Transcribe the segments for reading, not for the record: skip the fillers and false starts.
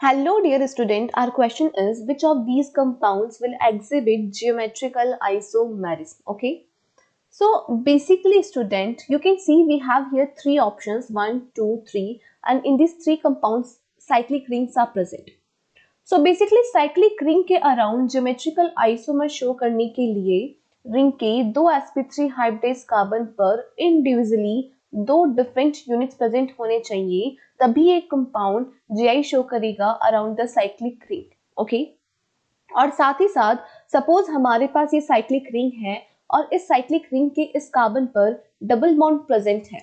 Hello dear student, our question is which of these compounds will exhibit geometrical isomerism? Okay. So basically student, you can see we have here three options 1, 2, 3 and in these three compounds cyclic rings are present. So basically cyclic ring के around geometrical isomer show करने के लिए ring के दो sp3 hybridised carbon पर individually दो different units present होने चाहिए, तभी एक कंपाउंड जीआई शो करेगा around the cyclic ring. Okay. और साथ ही साथ सपोज हमारे पास ये साइक्लिक रिंग है और इस साइक्लिक रिंग के इस कार्बन पर डबल बॉन्ड प्रेजेंट है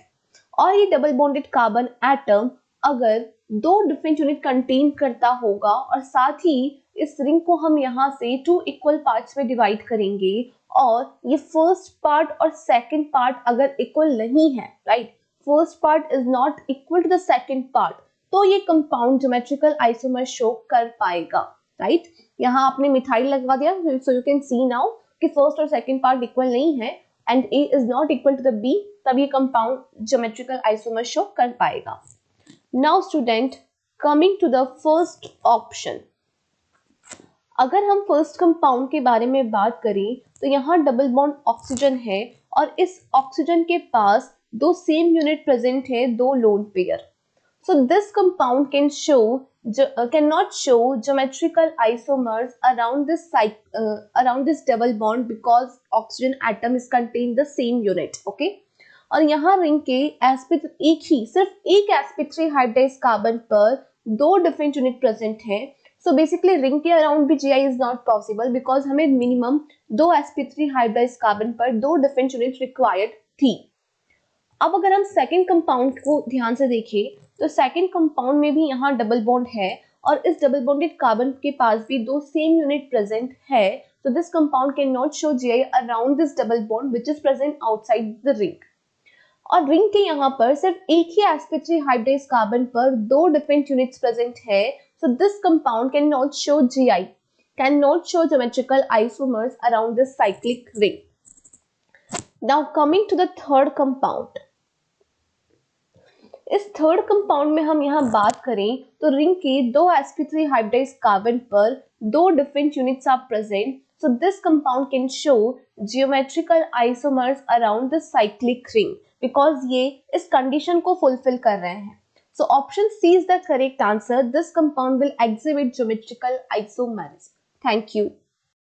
और ये डबल बॉन्डेड कार्बन एटम अगर दो डिफरेंट यूनिट कंटेन करता होगा और साथ ही इस रिंग को हम यहाँ से टू इक्वल पार्ट्स में डिवाइड करेंगे और ये फर्स्ट पार्ट और सेकंड पार्ट अगर इक्वल नहीं है, right, first part is not equal to the second part, तो ये कंपाउंड ज्योमेट्रिकल आइसोमर शो कर पाएगा, राइट. यहाँ आपने मिठाई लगवा दिया, so you can see now कि फर्स्ट और सेकंड पार्ट इक्वल नहीं है and A is not equal to the B, तब ये कंपाउंड ज्योमेट्रिकल आइसोमर शो कर पाएगा. Now student, coming to the first option, अगर हम फर्स्ट कंपाउंड के बारे में बात करें तो यहाँ डबल बॉन्ड ऑक्सीजन है और इस ऑक्सीजन के पास दो सेम यूनिट प्रेजेंट है, दो lone pair. So this compound cannot show geometrical isomers around this double bond because oxygen atom is contained the same unit. Okay. और यहाँ रिंग के सिर्फ एक sp3 हाइब्रिडाइज्ड कार्बन पर दो डिफरेंट यूनिट प्रेजेंट है. सो बेसिकली रिंग के around भी GI is not possible because हमें मिनिमम दो sp3 हाइब्रिडाइज्ड कार्बन पर दो डिफरेंट यूनिट रिक्वायर्ड थी. अब अगर हम सेकेंड कंपाउंड को ध्यान से देखें तो सेकेंड कंपाउंड में भी यहाँ डबल बॉन्ड है और इस डबल बॉन्डेड कार्बन के पास भी दो सेम यूनिट प्रेजेंट है. So this compound cannot show GI around this double bond which is present outside the ring. और रिंग के यहाँ पर सिर्फ एक ही sp3 हाइब्रिडाइज्ड कार्बन पर दो डिफरेंट यूनिट्स प्रेजेंट है. So this compound cannot show GI, cannot show geometrical isomers around this cyclic ring. Now coming to the third compound. इस थर्ड कंपाउंड में हम यहाँ बात करें तो रिंग के दो sp3 हाइब्रिडाइज्ड कार्बन पर दो different units are present. So this compound can show geometrical isomers around the cyclic ring because ये इस कंडीशन को फुलफिल कर रहे हैं. So option C is the correct answer. This compound will exhibit geometrical isomers. Thank you.